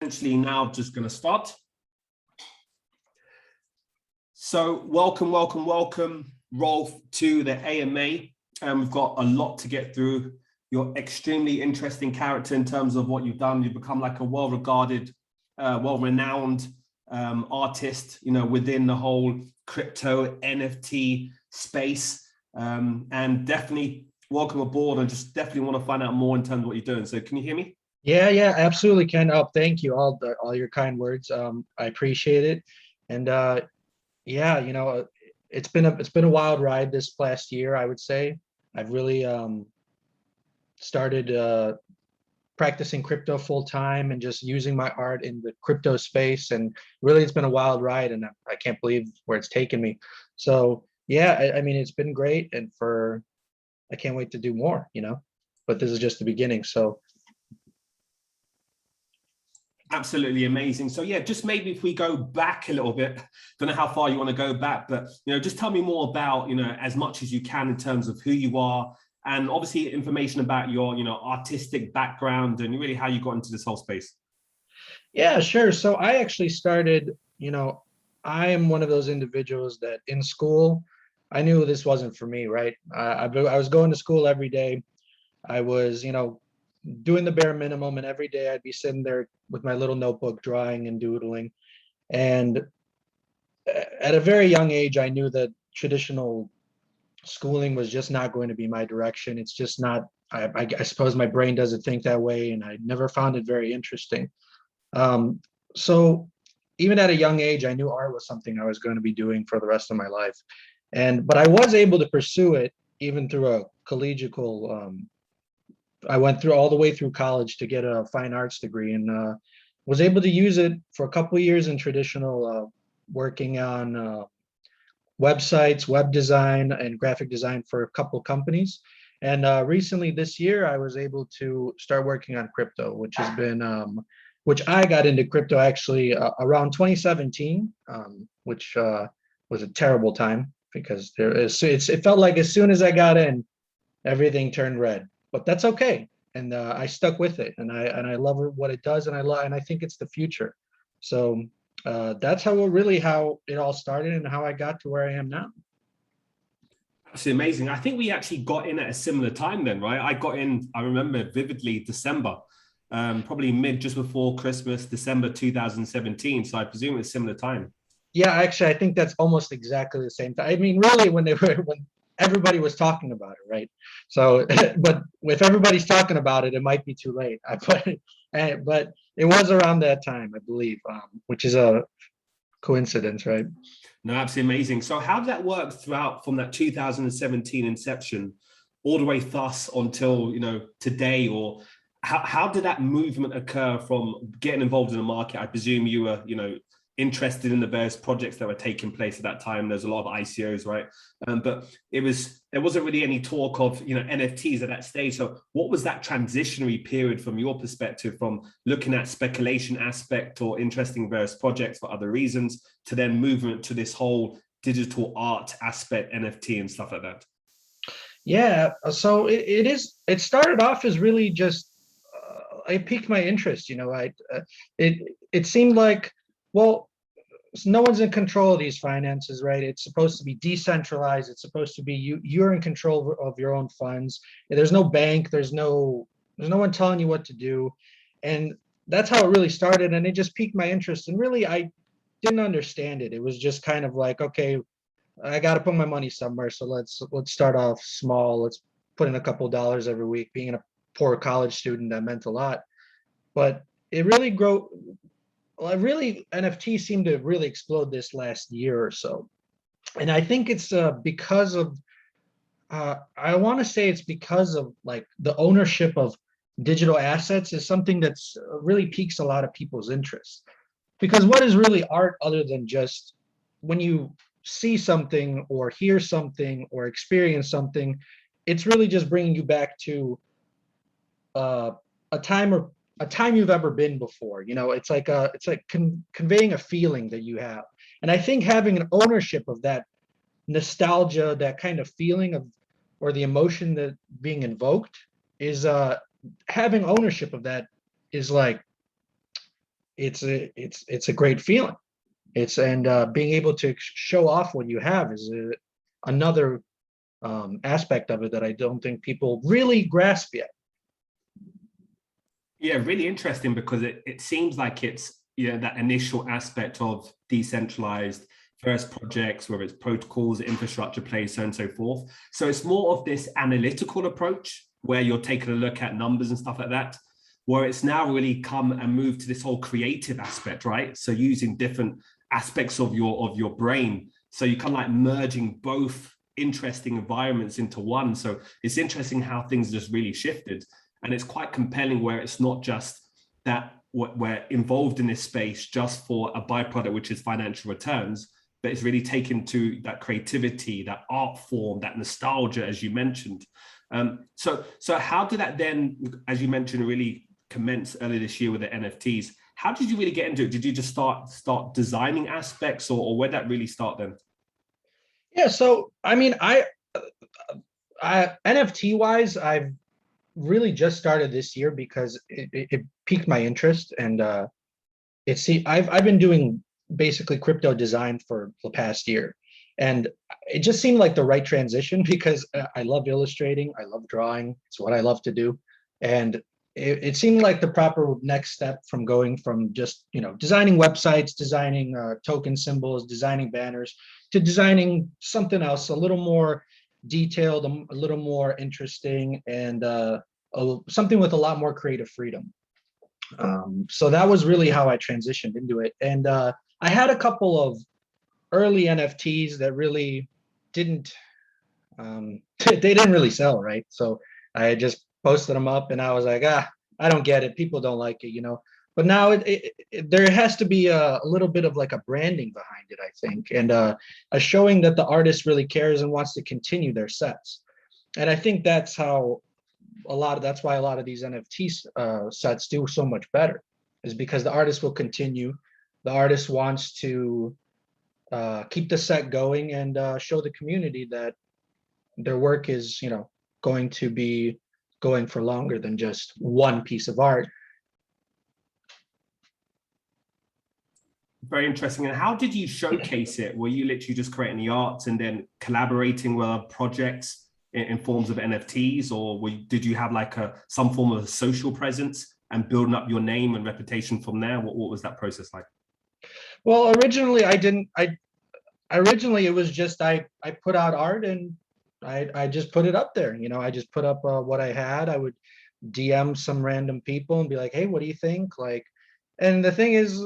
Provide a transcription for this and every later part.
Essentially now just going to start. So welcome, Rolf, to the AMA. And we've got a lot to get through. You're extremely interesting character in terms of what you've done. You've become like a well-regarded, well-renowned artist, within the whole crypto NFT space. And definitely welcome aboard, and just definitely want to find out more in terms of what you're doing. So can you hear me? Yeah, absolutely, Ken. Oh, thank you. All your kind words. I appreciate it. And yeah, it's been a wild ride this past year, I would say. I've really started practicing crypto full time and just using my art in the crypto space. And really, it's been a wild ride, and I can't believe where it's taken me. So yeah, I mean, it's been great, and I can't wait to do more, but this is just the beginning. So absolutely amazing. So yeah, just maybe if we go back a little bit, don't know how far you want to go back, but just tell me more about as much as you can in terms of who you are, and obviously information about your artistic background and really how you got into this whole space. Yeah, sure. So I actually started, I am one of those individuals that in school, I knew this wasn't for me, right? I was going to school every day. I was, doing the bare minimum, and every day I'd be sitting there with my little notebook drawing and doodling. And at a very young age, I knew that traditional schooling was just not going to be my direction. It's just not, I suppose my brain doesn't think that way, and I never found it very interesting. So even at a young age, I knew art was something I was going to be doing for the rest of my life. But I was able to pursue it even through a collegial, I went through all the way through college to get a fine arts degree, and was able to use it for a couple of years in traditional, working on websites, web design, and graphic design for a couple of companies. And recently this year, I was able to start working on crypto, which has been, which I got into crypto actually around 2017, which was a terrible time because it felt like as soon as I got in, everything turned red. But that's okay, and I stuck with it, and I love what it does, and I think it's the future. So that's how it all started, and how I got to where I am now. That's amazing. I think we actually got in at a similar time then, right? I got in, I remember vividly, December, probably just before Christmas, December 2017. So I presume it's similar time. Yeah, actually, I think that's almost exactly the same time. I mean, really, when everybody was talking about it, right? So, but if everybody's talking about it, it might be too late. But it was around that time, I believe, which is a coincidence, right? No, absolutely amazing. So how did that work throughout from that 2017 inception all the way thus until, today? Or how did that movement occur from getting involved in the market? I presume you were, interested in the various projects that were taking place at that time. There's a lot of ICOs, right? But there wasn't really any talk of NFTs at that stage. So what was that transitionary period from your perspective, from looking at speculation aspect or interesting various projects for other reasons, to then movement to this whole digital art aspect, NFT and stuff like that? Yeah, so it started off as really just it piqued my interest. It seemed like, well, no one's in control of these finances, right? It's supposed to be decentralized. It's supposed to be you're in control of your own funds. There's no bank. There's no one telling you what to do, and that's how it really started. And it just piqued my interest. And really, I didn't understand it. It was just kind of like, okay, I got to put my money somewhere. So let's start off small. Let's put in a couple dollars every week. Being a poor college student, that meant a lot. But it really NFT seemed to really explode this last year or so. And I think it's because of, I want to say it's because of like the ownership of digital assets is something that's really piques a lot of people's interest. Because what is really art other than just when you see something or hear something or experience something, it's really just bringing you back to a time you've ever been before. It's like conveying a feeling that you have. And I think having an ownership of that nostalgia, that kind of feeling of, or the emotion that being invoked is having ownership of that is like it's a great feeling. It's and being able to show off what you have is another aspect of it that I don't think people really grasp yet. Yeah, really interesting because it seems like it's, you know, that initial aspect of decentralized first projects, whether it's protocols, infrastructure plays, so on and so forth. So it's more of this analytical approach where you're taking a look at numbers and stuff like that, where it's now really come and moved to this whole creative aspect, right? So using different aspects of your brain. So you kind of like merging both interesting environments into one. So it's interesting how things just really shifted. And it's quite compelling where it's not just that we're involved in this space just for a byproduct, which is financial returns, but it's really taken to that creativity, that art form, that nostalgia, as you mentioned. So how did that then, as you mentioned, really commence earlier this year with the NFTs? How did you really get into it? Did you just start designing aspects, or where did that really start then? Yeah, so I mean, I NFT wise, I've really just started this year because it piqued my interest, and I've been doing basically crypto design for the past year, and it just seemed like the right transition because I love illustrating, I love drawing, it's what I love to do, and it seemed like the proper next step from going from just designing websites, designing token symbols, designing banners, to designing something else a little more detailed, a little more interesting, and something with a lot more creative freedom. So that was really how I transitioned into it. And I had a couple of early NFTs that really didn't, they didn't really sell, right? So I just posted them up and I was like, I don't get it. People don't like it. But now there has to be a little bit of like a branding behind it, I think, and a showing that the artist really cares and wants to continue their sets. And I think that's why a lot of these NFT sets do so much better, is because the artist will continue. The artist wants to keep the set going and show the community that their work is, going to be going for longer than just one piece of art. Very interesting. And how did you showcase it? Were you literally just creating the arts and then collaborating with other projects in forms of NFTs, or did you have like some form of social presence and building up your name and reputation from there? What was that process like? Well, originally I didn't. Originally it was just I put out art and I just put it up there. I just put up what I had. I would DM some random people and be like, "Hey, what do you think?" Like, and the thing is,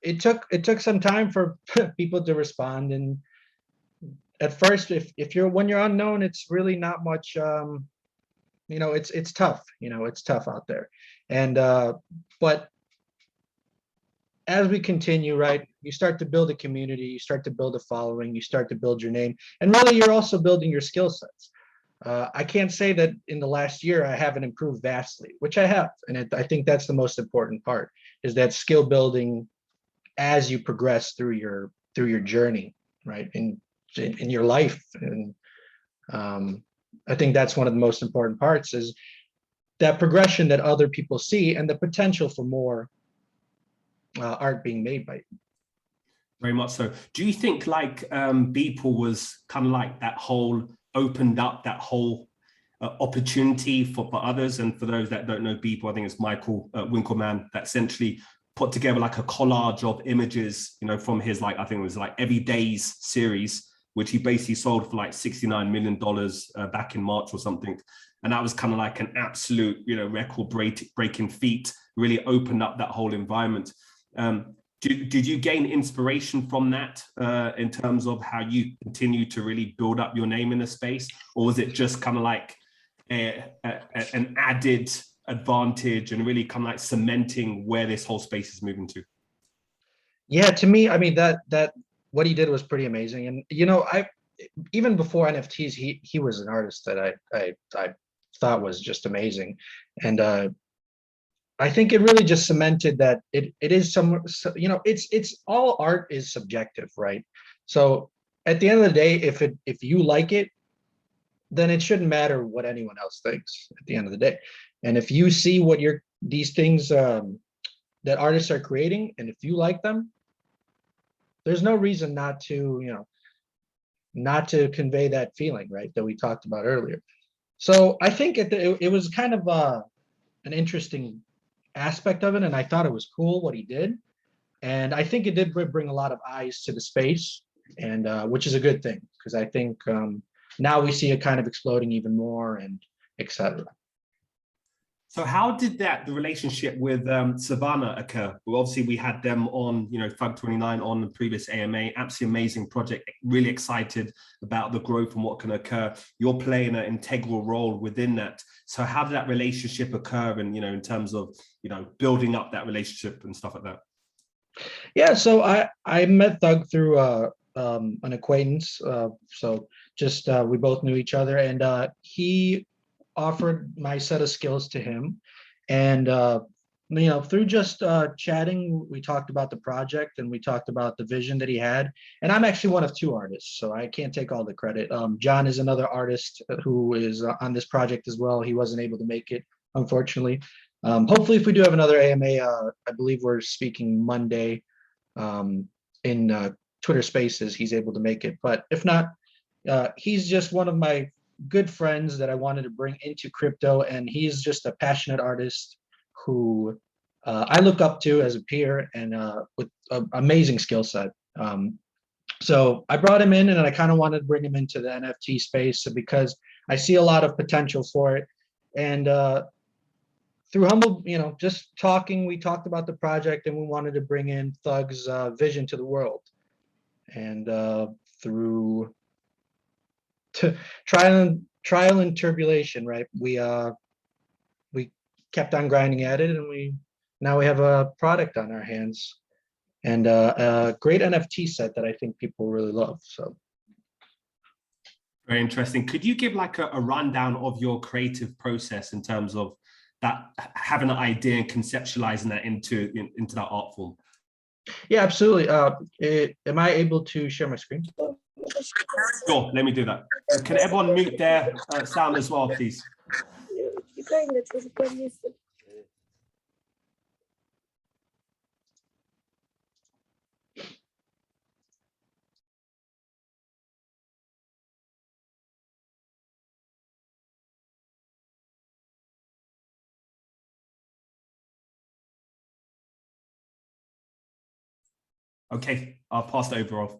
it took some time for people to respond. And at first, when you're unknown, it's really not much. It's tough. It's tough out there. And but as we continue, right, you start to build a community, you start to build a following, you start to build your name, and really you're also building your skill sets. I can't say that in the last year I haven't improved vastly, which I have, and I think that's the most important part, is that skill building as you progress through your journey, right, in your life. And I think that's one of the most important parts, is that progression that other people see and the potential for more art being made by you. Very much so. Do you think like Beeple was kind of like that whole opened up that whole opportunity for others? And for those that don't know Beeple, I think it's Michael Winkelmann that essentially put together like a collage of images, from his, like, I think it was like Every Days series, which he basically sold for like $69 million back in March or something. And that was kind of like an absolute, record breaking feat, really opened up that whole environment. Did you gain inspiration from that in terms of how you continue to really build up your name in the space? Or was it just kind of like an added advantage and really kind of like cementing where this whole space is moving to? Yeah, to me, I mean, that what he did was pretty amazing. And I even before NFTs, he was an artist that I thought was just amazing. And I think it really just cemented that it is it's all art is subjective, right? So at the end of the day, if you like it, then it shouldn't matter what anyone else thinks at the end of the day. And if you see what these things that artists are creating, and if you like them, there's no reason not to, not to convey that feeling, right, that we talked about earlier. So I think it was kind of an interesting aspect of it, and I thought it was cool what he did. And I think it did bring a lot of eyes to the space, and which is a good thing, because I think now we see it kind of exploding even more, and etc. So how did the relationship with Sovana occur? Well, obviously we had them on, Thug 29 on the previous AMA, absolutely amazing project, really excited about the growth and what can occur. You're playing an integral role within that. So how did that relationship occur, and, in terms of, building up that relationship and stuff like that? Yeah, so I met Thug through an acquaintance. So just we both knew each other, and he offered my set of skills to him, and through just chatting, we talked about the project, and we talked about the vision that he had. And I'm actually one of two artists, so I can't take all the credit. John is another artist who is on this project as well. He wasn't able to make it, unfortunately. Hopefully, if we do have another AMA, I believe we're speaking Monday in Twitter Spaces, he's able to make it. But if not, he's just one of my good friends that I wanted to bring into crypto, and he's just a passionate artist who I look up to as a peer, and with an amazing skill set. So I brought him in, and I kind of wanted to bring him into the NFT space because I see a lot of potential for it. And through humble, just talking, we talked about the project, and we wanted to bring in Thug's vision to the world. And through trial and tribulation, right? We kept on grinding at it, and now we have a product on our hands, and a great NFT set that I think people really love. So very interesting. Could you give like a rundown of your creative process in terms of that, having an idea and conceptualizing that into that art form? Yeah, absolutely. Am I able to share my screen? Sure, let me do that. Can everyone mute their sound as well, please? Okay, I'll pass it over off.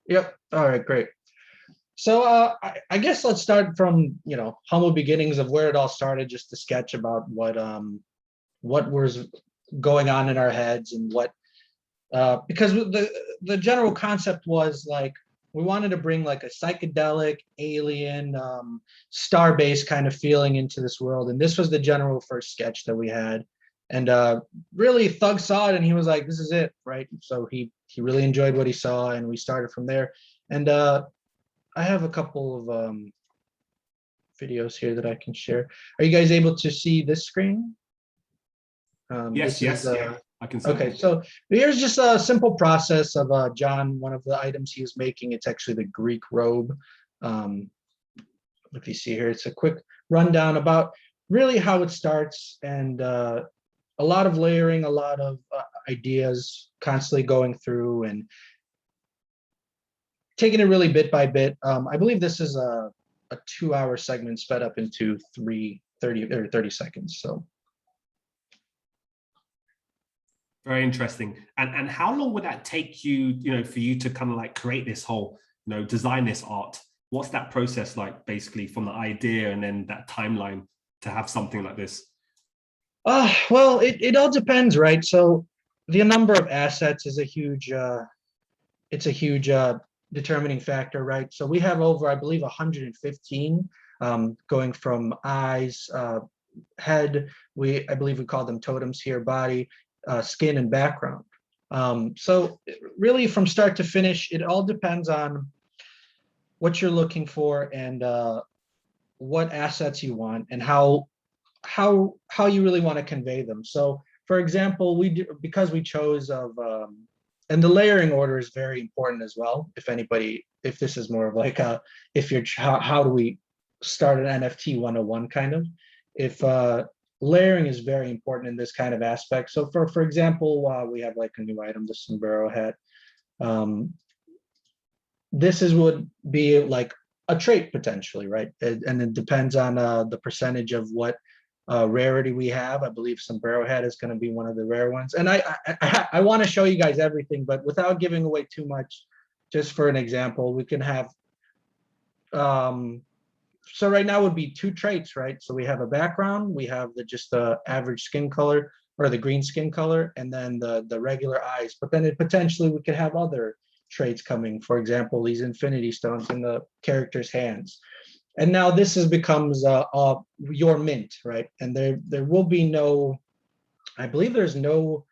Yep. All right, great. So I guess let's start from humble beginnings of where it all started, just to sketch about what was going on in our heads, and what because the general concept was like we wanted to bring like a psychedelic alien star-based kind of feeling into this world, and this was the general first sketch that we had. And really, Thug saw it, and he was like, "This is it, right?" So he really enjoyed what he saw, and we started from there. And I have a couple of videos here that I can share. Are you guys able to see this screen? Yes, yeah, I can see. Okay, so here's just a simple process of John. One of the items he was making, it's actually the Greek robe. If you see here, it's a quick rundown about really how it starts, and a lot of layering, a lot of ideas constantly going through and taking it really bit by bit. I believe this is a 2-hour segment sped up into 30 seconds. So very interesting. And how long would that take you, for you to kind of like create this whole, design this art? What's that process like, basically, from the idea and then that timeline to have something like this? Well, it all depends, right? So the number of assets is a huge determining factor, right? So we have over, I believe, 115, going from eyes, head, I believe we call them totems here, body, skin, and background. So really, from start to finish, it all depends on what you're looking for, and what assets you want, and how you really want to convey them. So for example, because we chose and the layering order is very important as well. If this is more of like how do we start an NFT 101 kind of, if layering is very important in this kind of aspect. So for example, we have like a new item, the sombrero hat. This would be like a trait potentially, right? And it depends on the percentage of what rarity we have. I believe sombrero hat is going to be one of the rare ones. And I want to show you guys everything, but without giving away too much, just for an example, we can have, so right now would be 2 traits, right? So we have a background, we have just the average skin color or the green skin color, and then the regular eyes. But then potentially we could have other traits coming, for example, these infinity stones in the character's hands. And now this becomes your mint, right? And there will be no, I believe there's no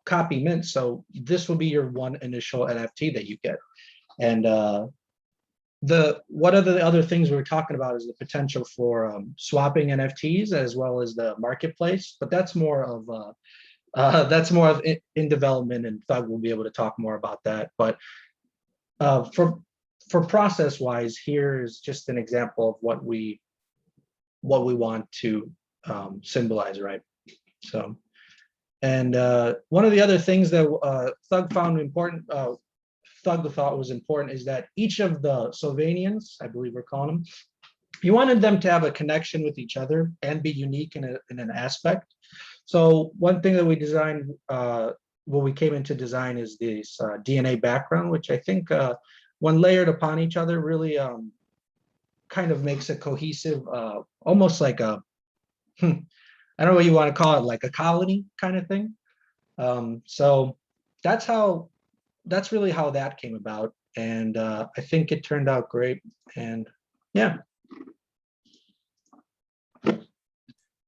copy mint. So this will be your one initial NFT that you get. And what are the other things we're talking about is the potential for swapping NFTs as well as the marketplace, but that's more of in development, and Thug will be able to talk more about that. But for process wise, here is just an example of what we want to symbolize, right? So, and one of the other things that Thug found important, Thug thought was important, is that each of the Sovanians, I believe we're calling them, you wanted them to have a connection with each other and be unique in an aspect. So one thing that we designed, when we came into design, is this DNA background, which I think when layered upon each other really kind of makes a cohesive, almost like a, I don't know what you want to call it, like a colony kind of thing. So that's really how that came about. And I think it turned out great. And yeah.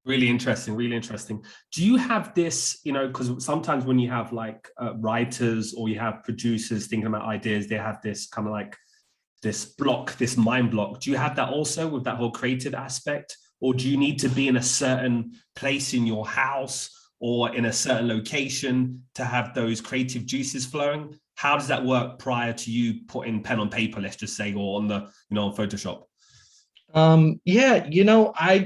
Really interesting, really interesting. Do you have this, because sometimes when you have like writers or you have producers thinking about ideas, they have this kind of like this block, this mind block. Do you have that also with that whole creative aspect? Or do you need to be in a certain place in your house or in a certain location to have those creative juices flowing? How does that work prior to you putting pen on paper, let's just say, or on the, on Photoshop? Yeah, I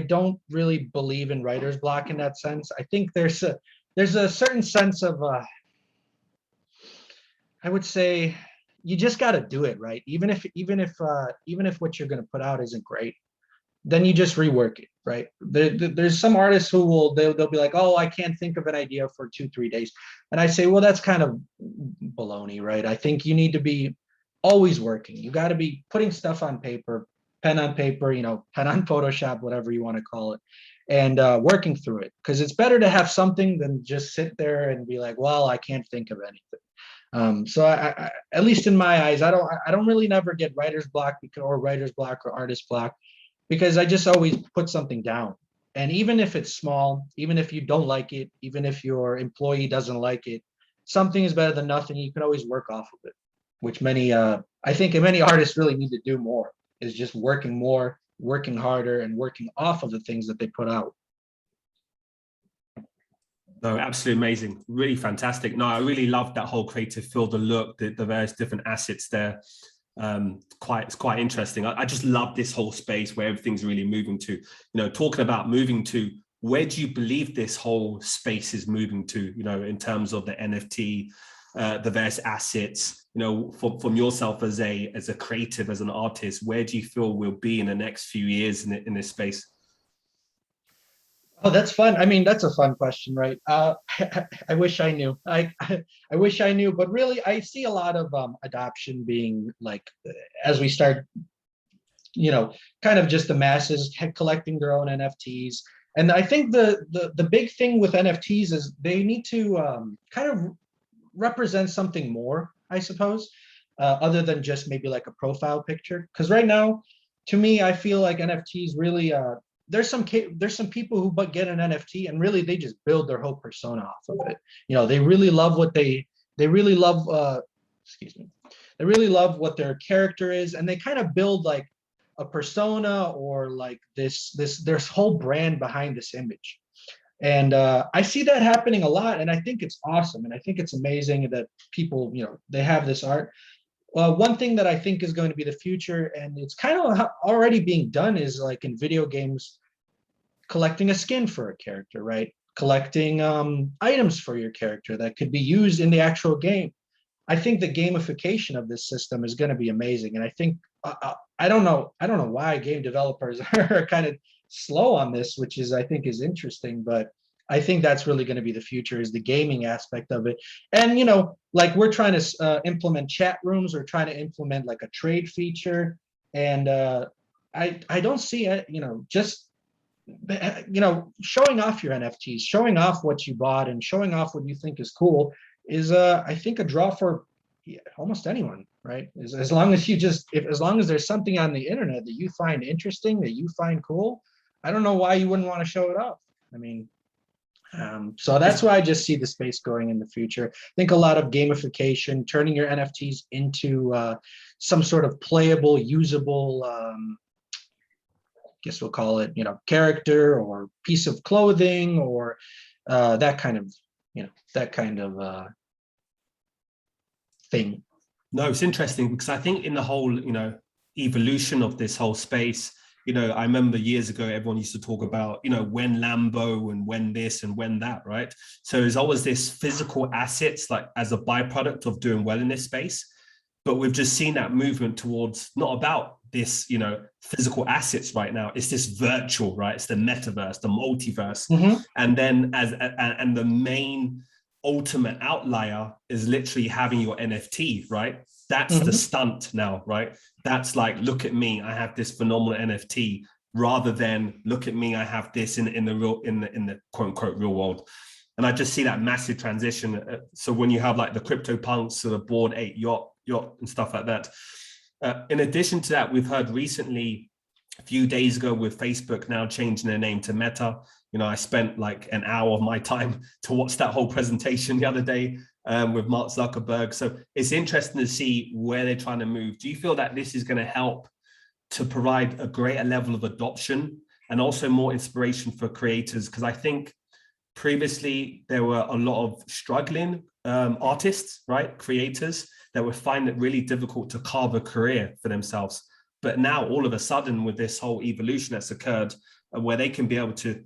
don't really believe in writer's block in that sense. I think there's a certain sense of I would say you just got to do it, right? Even if what you're going to put out isn't great, then you just rework it, right? There's some artists who they'll be like, oh, I can't think of an idea for 2-3 days, and I say, well, that's kind of baloney, right? I think you need to be always working. You got to be putting stuff on paper, pen on paper, pen on Photoshop, whatever you want to call it, and working through it, because it's better to have something than just sit there and be like, well, I can't think of anything. So I, at least in my eyes, I don't really never get writer's block or artist block, because I just always put something down. And even if it's small, even if you don't like it, even if your employee doesn't like it, something is better than nothing. You can always work off of it, which I think many artists really need to do more, is just working more, working harder, and working off of the things that they put out. No, absolutely amazing. Really fantastic. No, I really love that whole creative field, the look, the various different assets there. It's quite interesting. I just love this whole space where everything's really moving to, talking about moving to, where do you believe this whole space is moving to, in terms of the NFT, the various assets, from yourself as a creative, as an artist, where do you feel we'll be in the next few years in this space? Oh, that's fun. I mean, that's a fun question, right? I wish I knew. I wish I knew, but really, I see a lot of adoption being like, as we start, kind of just the masses collecting their own NFTs. And I think the big thing with NFTs is they need to kind of represent something more, I suppose, other than just maybe like a profile picture. Because right now, to me, I feel like NFTs really there's some people who get an NFT and really they just build their whole persona off of it. They really love what they really love. They really love what their character is, and they kind of build like a persona or like there's whole brand behind this image. And I see that happening a lot, and I think it's awesome, and I think it's amazing that people, they have this art. One thing that I think is going to be the future, and it's kind of already being done, is like in video games, collecting a skin for a character, right? Collecting items for your character that could be used in the actual game. I think the gamification of this system is going to be amazing, and I think I don't know why game developers are kind of slow on this, which is I think is interesting, but I think that's really going to be the future is the gaming aspect of it. And like we're trying to implement chat rooms or trying to implement like a trade feature, and I don't see it, just showing off your NFTs, showing off what you bought, and showing off what you think is cool is I think a draw for almost anyone, right? As long as as long as there's something on the internet that you find interesting, that you find cool, I don't know why you wouldn't want to show it off. I mean, so that's why I just see the space going in the future. I think a lot of gamification, turning your NFTs into some sort of playable, usable, guess we'll call it, character or piece of clothing or that kind of, thing. No, it's interesting because I think in the whole, evolution of this whole space, I remember years ago, everyone used to talk about, when Lambo and when this and when that, right? So there's always this physical assets, like as a byproduct of doing well in this space. But we've just seen that movement towards not about this, physical assets right now. It's this virtual, right? It's the metaverse, the multiverse. Mm-hmm. And then and the main ultimate outlier is literally having your NFT, right? That's the stunt now, right? That's like, look at me, I have this phenomenal NFT, rather than look at me, I have this in the quote unquote real world. And I just see that massive transition. So when you have like the crypto punks or the Bored Ape yacht and stuff like that. In addition to that, we've heard recently, a few days ago, with Facebook now changing their name to Meta. I spent like an hour of my time to watch that whole presentation the other day with Mark Zuckerberg. So it's interesting to see where they're trying to move. Do you feel that this is going to help to provide a greater level of adoption and also more inspiration for creators? Because I think previously there were a lot of struggling artists, right? Creators that would find it really difficult to carve a career for themselves. But now all of a sudden, with this whole evolution that's occurred, where they can be able to,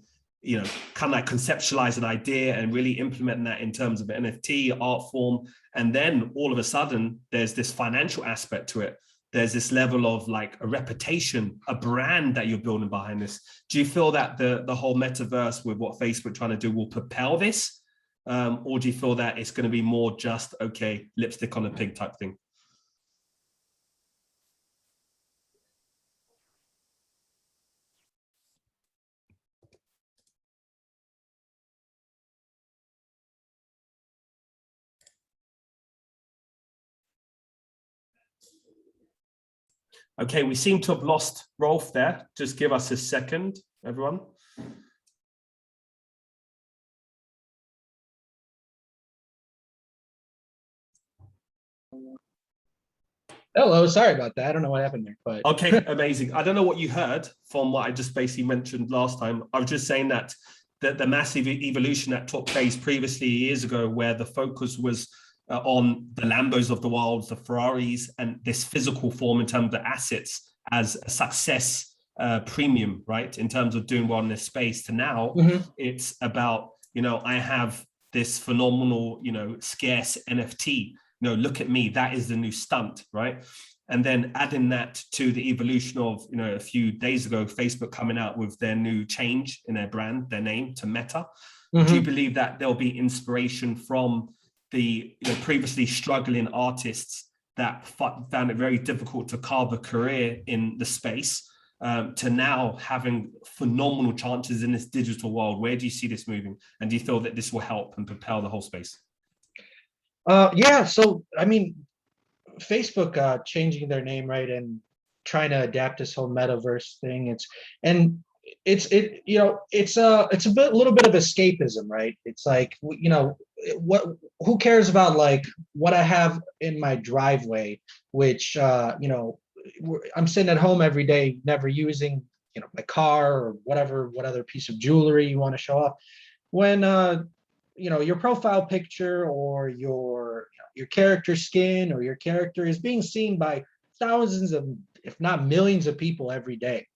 kind of like conceptualize an idea and really implement that in terms of an NFT art form. And then all of a sudden, there's this financial aspect to it. There's this level of like a reputation, a brand that you're building behind this. Do you feel that the whole metaverse with what Facebook trying to do will propel this? Or do you feel that it's going to be more just, okay, lipstick on a pig type thing? Okay, we seem to have lost Rolf there. Just give us a second, everyone. Hello, sorry about that. I don't know what happened there, but okay, amazing. I don't know what you heard from what I just basically mentioned last time. I was just saying that the massive evolution that took place previously years ago, where the focus was on the Lambos of the world, the Ferraris, and this physical form in terms of the assets as a success premium, right? In terms of doing well in this space, to now it's about, I have this phenomenal, scarce NFT. Look at me, that is the new stunt, right? And then adding that to the evolution of, a few days ago, Facebook coming out with their new change in their brand, their name to Meta. Do you believe that there'll be inspiration from the previously struggling artists that found it very difficult to carve a career in the space to now having phenomenal chances in this digital world? Where do you see this moving? And do you feel that this will help and propel the whole space? Yeah, so I mean, Facebook changing their name, right, and trying to adapt this whole metaverse thing. It's a little bit of escapism, right? It's like, who cares about like what I have in my driveway, which I'm sitting at home every day, never using, my car or what other piece of jewelry you want to show off. When your profile picture or your character skin or your character is being seen by thousands of, if not millions of people every day.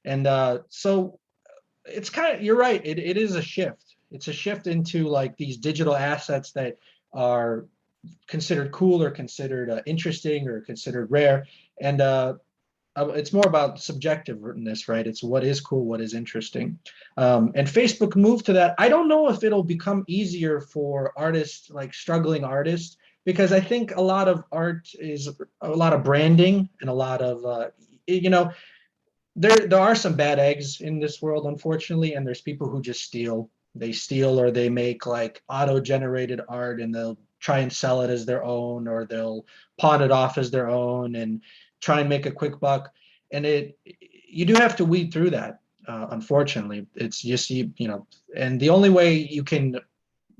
And so it's kind of, you're right. It is a shift. It's a shift into like these digital assets that are considered cool or considered interesting or considered rare. And it's more about subjectiveness, right? It's what is cool, what is interesting. And Facebook moved to that. I don't know if it'll become easier for artists, like struggling artists, because I think a lot of art is a lot of branding and a lot of, you know, there are some bad eggs in this world, unfortunately, and there's people who just steal. They steal or they make like auto-generated art and they'll try and sell it as their own, or they'll pawn it off as their own and try and make a quick buck. And you do have to weed through that. Unfortunately, it's just you know, and the only way you can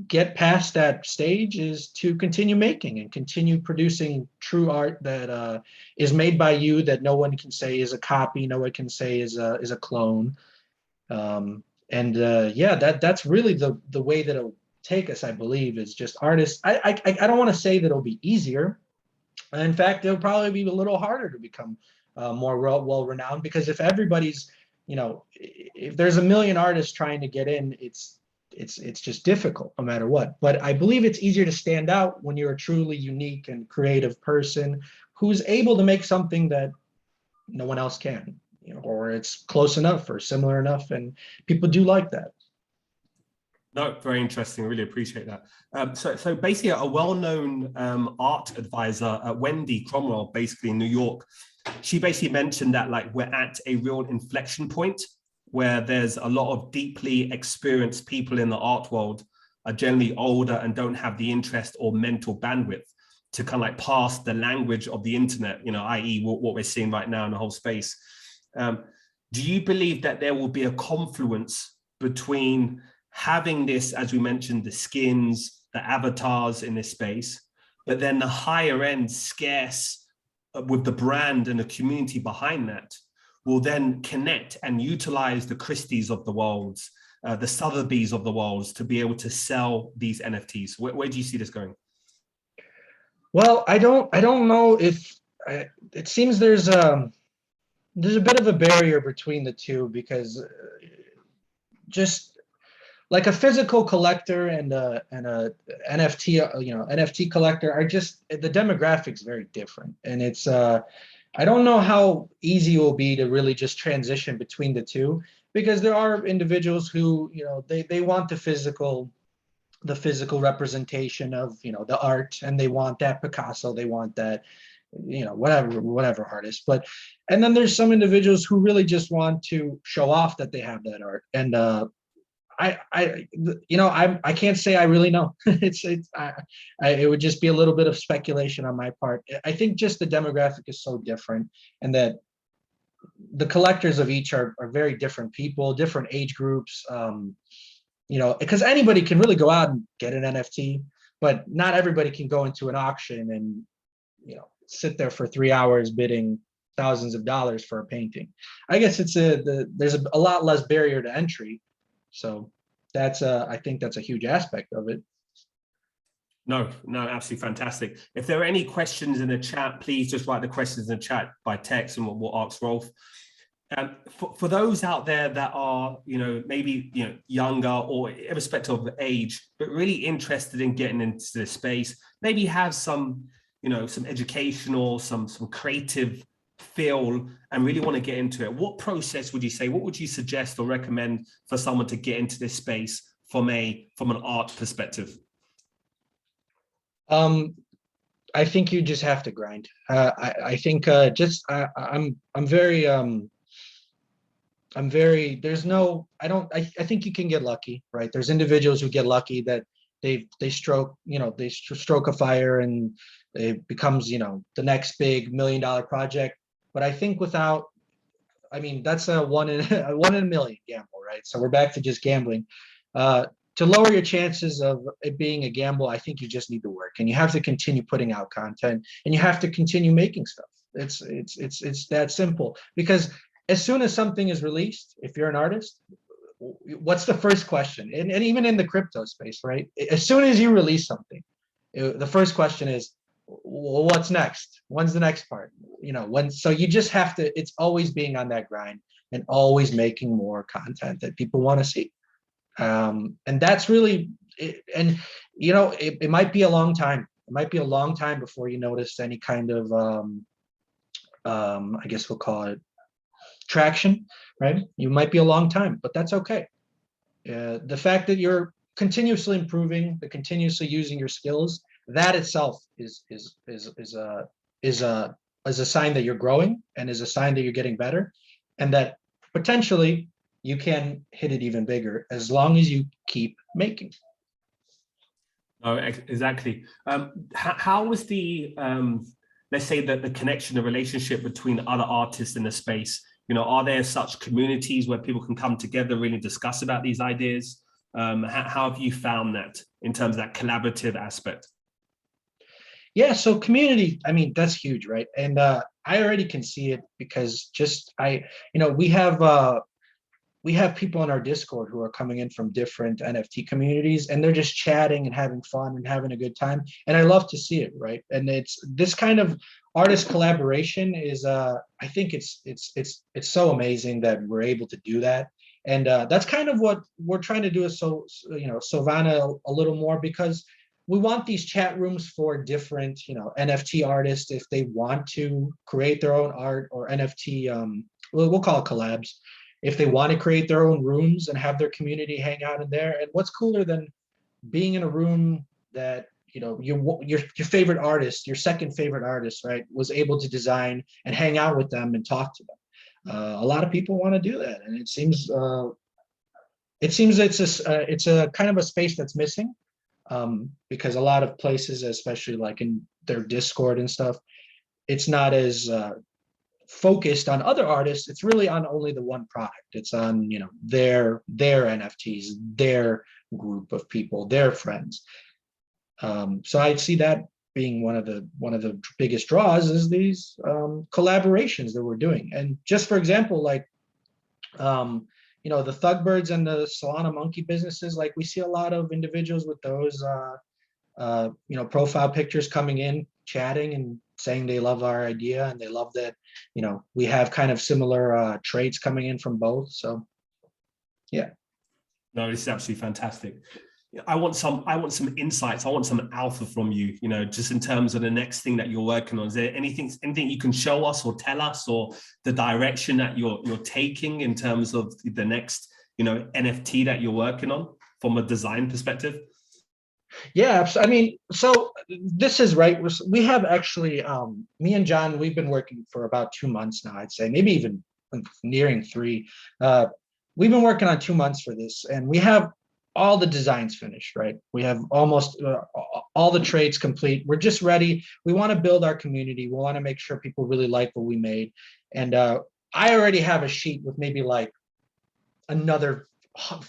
get past that stage is to continue making and continue producing true art that is made by you, that no one can say is a copy, no one can say is a clone. And yeah, that's really the way that it'll take us, I believe, is just artists. I don't want to say that it'll be easier. In fact, it'll probably be a little harder to become more well-renowned, because if everybody's, you know, if there's a million artists trying to get in, it's just difficult no matter what. But I believe it's easier to stand out when you're a truly unique and creative person who's able to make something that no one else can, you know, or it's close enough or similar enough, and people do like that. No, very interesting. Really appreciate that. So basically, a well-known art advisor, Wendy Cromwell, basically in New York, she basically mentioned that like we're at a real inflection point where there's a lot of deeply experienced people in the art world are generally older and don't have the interest or mental bandwidth to kind of like pass the language of the internet, you know, i.e. what we're seeing right now in the whole space. Do you believe that there will be a confluence between having this, as we mentioned, the skins, the avatars in this space, but then the higher end scarce with the brand and the community behind that will then connect and utilize the Christies of the world, the Sotheby's of the world to be able to sell these NFTs? Where do you see this going? Well, I don't know if it seems there's a bit of a barrier between the two, because just like a physical collector and a NFT, you know, NFT collector are just, the demographics very different. And it's I don't know how easy it will be to really just transition between the two, because there are individuals who, you know, they want the physical representation of, you know, the art, and they want that Picasso, they want that, you know, whatever artist. But and then there's some individuals who really just want to show off that they have that art. And you know, I can't say I really know. It would just be a little bit of speculation on my part. I think just the demographic is so different, and that the collectors of each are very different people, different age groups. You know, because anybody can really go out and get an NFT, but not everybody can go into an auction and, you know, sit there for 3 hours bidding thousands of dollars for a painting. I guess there's a lot less barrier to entry. So that's I think that's a huge aspect of it. No, absolutely fantastic. If there are any questions in the chat, please just write the questions in the chat by text, and we'll ask Rolf. For those out there that are, you know, maybe, you know, younger or irrespective of age, but really interested in getting into this space, maybe have some, you know, some educational, some creative feel, and really want to get into it, what process would you say, what would you suggest or recommend for someone to get into this space from an art perspective? I think you just have to grind. I think I'm very, there's no, I think you can get lucky, right? There's individuals who get lucky that they stroke, you know, they stroke a fire and it becomes, you know, the next big $1 million project. But I think I mean, that's a one in a million gamble, right? So we're back to just gambling. To lower your chances of it being a gamble, I think you just need to work, and you have to continue putting out content, and you have to continue making stuff. It's that simple. Because as soon as something is released, if you're an artist, what's the first question? And even in the crypto space, right? As soon as you release something, the first question is, well, what's next? When's the next part? You know, when, so you just have to, it's always being on that grind. and always making more content that people want to see. And that's really it. And it might be a long time. It might be a long time before you notice any kind of I guess we'll call it traction, right? You might be a long time, but that's okay. The fact that you're continuously improving, the continuously using your skills, that itself is a sign that you're growing, and is a sign that you're getting better, and that potentially you can hit it even bigger as long as you keep making. Oh, exactly. How was the let's say that the connection, the relationship between other artists in the space? Are there such communities where people can come together, really discuss about these ideas? How have you found that in terms of that collaborative aspect? Yeah, so community, I mean, that's huge, right? And I already can see it because we have people on our Discord who are coming in from different NFT communities, and they're just chatting and having fun and having a good time. And I love to see it, right? And it's this kind of artist collaboration is, I think it's so amazing that we're able to do that. And that's kind of what we're trying to do is Sovana a little more, because we want these chat rooms for different, NFT artists if they want to create their own art, or NFT, we'll call it collabs, if they want to create their own rooms and have their community hang out in there. And what's cooler than being in a room that your favorite artist, your second favorite artist, right, was able to design and hang out with them and talk to them. A lot of people want to do that, and it seems it's a kind of a space that's missing, because a lot of places, especially like in their Discord and stuff, it's not as focused on other artists. It's really on only the one product. It's on their NFTs, their group of people, their friends. So I see that being one of the biggest draws is these collaborations that we're doing. And just for example, like the Thugbirds and the Solana Monkey businesses, like we see a lot of individuals with those profile pictures coming in, chatting and saying they love our idea, and they love that we have kind of similar traits coming in from both. So yeah. No, this is absolutely fantastic. I want some insights. I want some alpha from you, just in terms of the next thing that you're working on. Is there anything you can show us or tell us, or the direction that you're taking in terms of the next, NFT that you're working on from a design perspective? Yeah, I mean, so this is right. We have actually, me and John, we've been working for about 2 months now, I'd say, maybe even nearing 3. We've been working on 2 months for this, and we have all the designs finished, right? We have almost all the traits complete. We're just ready. We want to build our community. We want to make sure people really like what we made. And I already have a sheet with maybe like another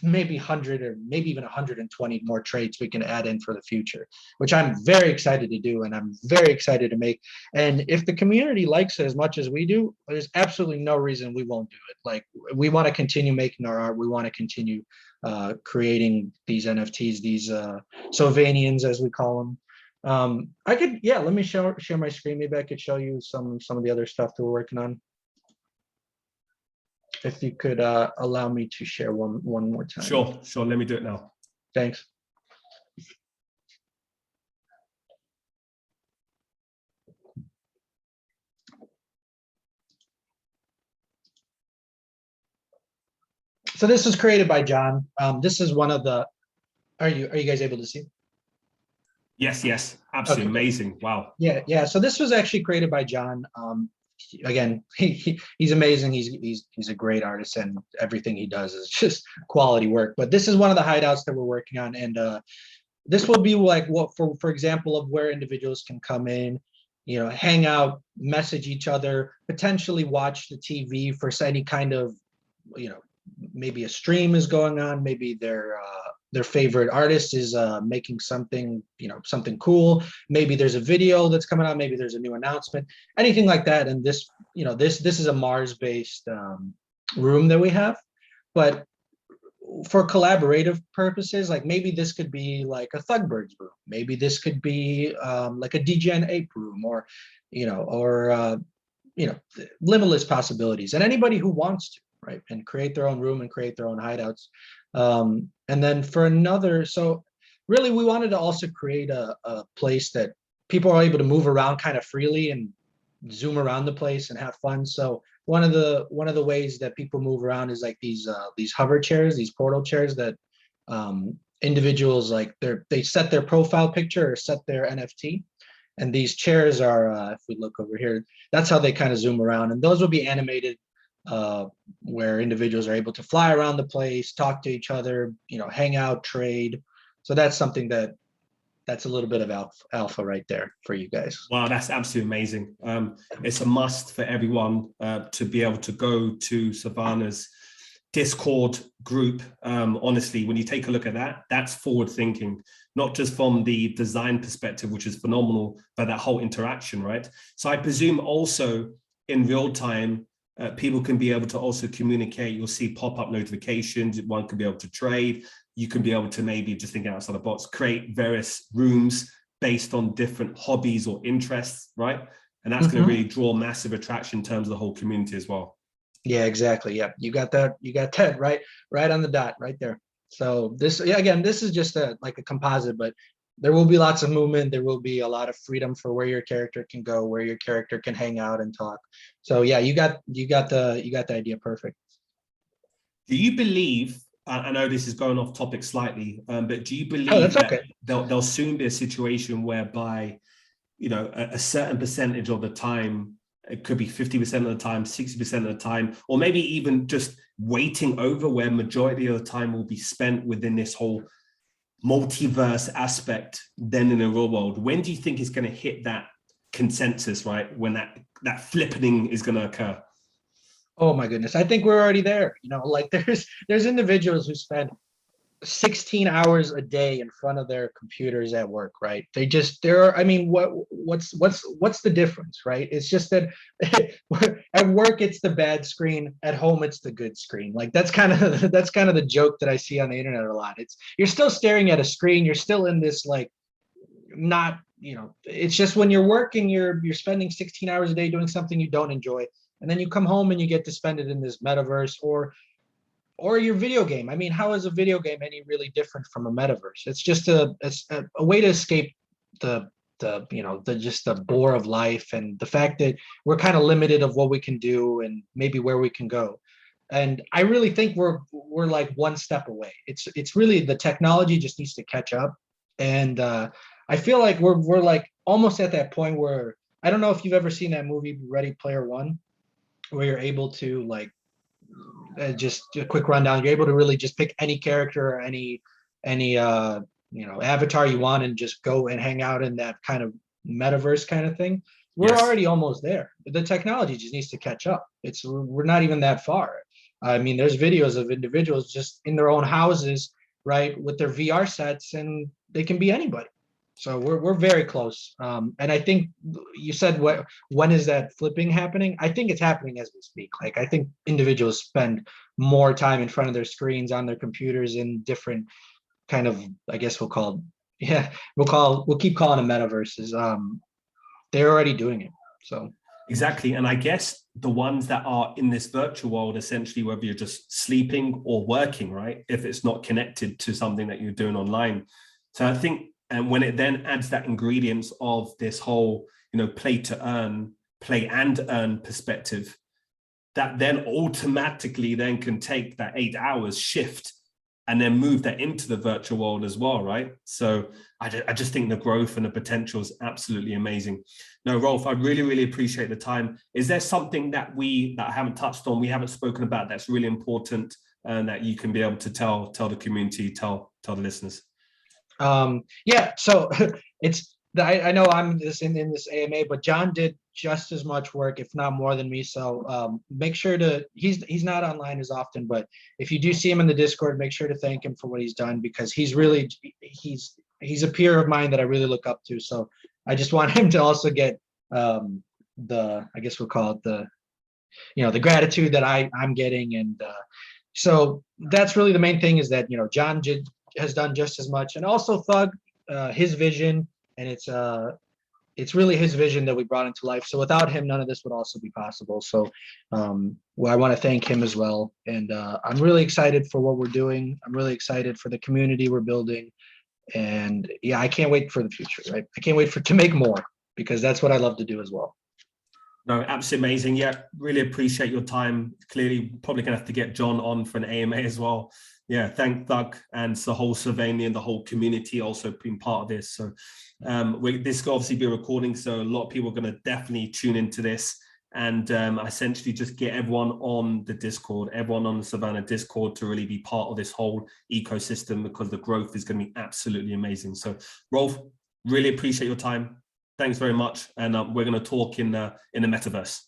maybe 100 or maybe even 120 more traits we can add in for the future, which I'm very excited to do, and I'm very excited to make. And if the community likes it as much as we do, there's absolutely no reason we won't do it. Like, we want to continue making our art. We want to continue creating these NFTs, these Sovanians, as we call them. Let me share my screen. Maybe I could show you some of the other stuff that we're working on. If you could allow me to share one more time. Sure. Let me do it now. Thanks. So this was created by John. This is one of the. Are you guys able to see? Yes, absolutely. Okay. Amazing. Wow. Yeah. So this was actually created by John. Again, he's amazing. He's a great artist, and everything he does is just quality work. But this is one of the hideouts that we're working on, and this will be like what, for example, of where individuals can come in, hang out, message each other, potentially watch the TV for any kind of, maybe a stream is going on, maybe their favorite artist is making something, something cool. Maybe there's a video that's coming out. Maybe there's a new announcement, anything like that. And this, this is a Mars-based room that we have. But for collaborative purposes, like maybe this could be like a Thugbirds room. Maybe this could be like a DGN Ape room, or limitless possibilities. And anybody who wants to, right? And create their own room and create their own hideouts. And then for another, so really we wanted to also create a place that people are able to move around kind of freely and zoom around the place and have fun. So one of the ways that people move around is like these hover chairs, these portal chairs that individuals like they set their profile picture or set their NFT. And these chairs are, if we look over here, that's how they kind of zoom around. And those will be animated where individuals are able to fly around the place, talk to each other, hang out, trade. So that's something that's a little bit of alpha right there for you guys. Wow, that's absolutely amazing. It's a must for everyone to be able to go to Sovana's Discord group. Honestly, when you take a look at that, that's forward thinking, not just from the design perspective, which is phenomenal, but that whole interaction, right? So I presume also in real time, people can be able to also communicate. You'll see pop-up notifications. One can be able to trade. You can be able to maybe, just thinking outside the box, create various rooms based on different hobbies or interests, right? And that's going to really draw massive attraction in terms of the whole community as well. Yeah, exactly. Yeah, you got that right on the dot right there. So this, yeah, again, this is just like a composite, but there will be lots of movement. There will be a lot of freedom for where your character can go, where your character can hang out and talk. So yeah, you got the idea perfect. Do you believe, I know this is going off topic slightly, but do you believe that's okay. there'll soon be a situation whereby, a certain percentage of the time, it could be 50% of the time, 60% of the time, or maybe even just waiting over, where majority of the time will be spent within this whole multiverse aspect than in the real world? When do you think it's going to hit that consensus, right? When that flipping is going to occur? Oh my goodness. I think we're already there. Like there's individuals who spend 16 hours a day in front of their computers at work, right? I mean, what's the difference, right? It's just that at work it's the bad screen, at home it's the good screen. Like that's kind of the joke that I see on the internet a lot. You're still staring at a screen, you're still in this like not, it's just when you're working, you're spending 16 hours a day doing something you don't enjoy. And then you come home and you get to spend it in this metaverse or your video game. I mean, how is a video game any really different from a metaverse? It's just a way to escape the just the bore of life and the fact that we're kind of limited of what we can do and maybe where we can go. And I really think we're like one step away. It's really the technology just needs to catch up. And I feel like we're like almost at that point where, I don't know if you've ever seen that movie Ready Player One, where you're able to like, just a quick rundown, you're able to really just pick any character or any avatar you want and just go and hang out in that kind of metaverse kind of thing. We're already almost there. The technology just needs to catch up. We're not even that far. I mean, there's videos of individuals just in their own houses, right, with their VR sets, and they can be anybody. So we're very close. And I think you said, when is that flipping happening? I think it's happening as we speak. Like, I think individuals spend more time in front of their screens on their computers in different kind of, I guess we'll keep calling them metaverses. They're already doing it. So exactly. And I guess the ones that are in this virtual world, essentially, whether you're just sleeping or working, right, if it's not connected to something that you're doing online. So I think, and when it then adds that ingredients of this whole, play and earn perspective, that then automatically then can take that 8 hours shift and then move that into the virtual world as well, right? So I just think the growth and the potential is absolutely amazing. No, Rolf, I really, really appreciate the time. Is there something that I haven't touched on, we haven't spoken about, that's really important and that you can be able to tell the community, tell the listeners? Yeah, so I know I'm just in this AMA, but John did just as much work, if not more than me. So make sure he's not online as often, but if you do see him in the Discord, make sure to thank him for what he's done, because he's a peer of mine that I really look up to. So I just want him to also get I guess we'll call it the gratitude that I'm getting. And so that's really the main thing, is that, John has done just as much. And also Thug, his vision, and it's really his vision that we brought into life. So without him, none of this would also be possible. So well, I want to thank him as well. And I'm really excited for what we're doing. I'm really excited for the community we're building. And yeah, I can't wait for the future, right? I can't wait to make more, because that's what I love to do as well. No, absolutely amazing. Yeah, really appreciate your time. Clearly, probably gonna have to get John on for an AMA as well. Yeah, thank Doug and the whole Sovana and the whole community also being part of this. So this will obviously be a recording, so a lot of people are going to definitely tune into this, and essentially just get everyone on the Discord, everyone on the Sovana Discord, to really be part of this whole ecosystem, because the growth is going to be absolutely amazing. So Rolf, really appreciate your time. Thanks very much, and we're going to talk in the metaverse.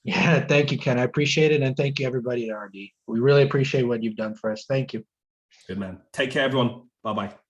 Yeah, thank you, Ken. I appreciate it, and thank you everybody at RD. We really appreciate what you've done for us. Thank you. Good man. Take care, everyone. Bye-bye.